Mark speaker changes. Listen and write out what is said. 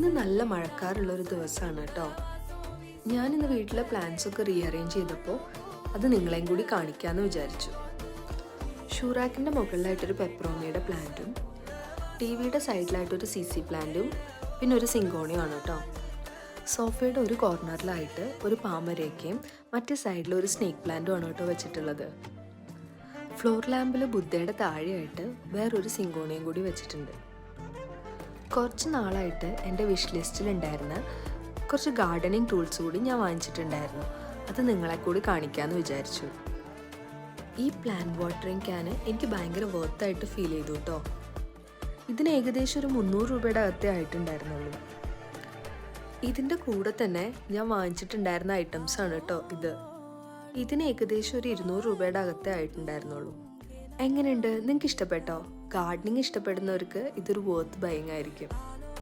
Speaker 1: ഇന്ന് നല്ല മഴക്കാറുള്ളൊരു ദിവസമാണ് കേട്ടോ. ഞാനിന്ന് വീട്ടിലെ പ്ലാൻസൊക്കെ റീഅറേഞ്ച് ചെയ്തപ്പോൾ അത് നിങ്ങളെയും കൂടി കാണിക്കാമെന്ന് വിചാരിച്ചു. ഷൂറാക്കിൻ്റെ മുകളിലായിട്ടൊരു പെപ്പറോമിയുടെ പ്ലാന്റും ടി വിയുടെ സൈഡിലായിട്ടൊരു CC പ്ലാന്റും പിന്നെ ഒരു സിങ്കോണിയുമാണ് കേട്ടോ. സോഫയുടെ ഒരു കോർണറിലായിട്ട് ഒരു പാമരയ്ക്കയും മറ്റേ സൈഡിൽ ഒരു സ്നേക്ക് പ്ലാന്റും ആണ് കേട്ടോ വെച്ചിട്ടുള്ളത്. ഫ്ലോർ ലാമ്പിൽ ബുദ്ധയുടെ താഴെയായിട്ട് വേറൊരു സിങ്കോണിയും കൂടി വെച്ചിട്ടുണ്ട്. കുറച്ച് നാളായിട്ട് എൻ്റെ വിഷ് ലിസ്റ്റിലുണ്ടായിരുന്ന കുറച്ച് ഗാർഡനിങ് ടൂൾസ് കൂടി ഞാൻ വാങ്ങിച്ചിട്ടുണ്ടായിരുന്നു. അത് നിങ്ങളെ കൂടി കാണിക്കാമെന്ന് വിചാരിച്ചു. ഈ പ്ലാന്റ് വാട്ടറിങ് ക്യാന് എനിക്ക് ഭയങ്കര വർത്തായിട്ട് ഫീൽ ചെയ്തു കേട്ടോ. ഇതിന് ഏകദേശം ഒരു 300 രൂപയുടെ അകത്തേ ആയിട്ടുണ്ടായിരുന്നുള്ളൂ. ഇതിൻ്റെ കൂടെ തന്നെ ഞാൻ വാങ്ങിച്ചിട്ടുണ്ടായിരുന്ന ഐറ്റംസാണ് കേട്ടോ ഇത്. ഇതിന് ഏകദേശം ഒരു 200 രൂപയുടെ അകത്തേ ആയിട്ടുണ്ടായിരുന്നുള്ളൂ. എങ്ങനെയുണ്ട്? നിങ്ങൾക്ക് ഇഷ്ടപ്പെട്ടോ? ഗാർഡനിങ് ഇഷ്ടപ്പെടുന്നവർക്ക് ഇതൊരു വർത്ത് ബൈയിങ് ആയിരിക്കും.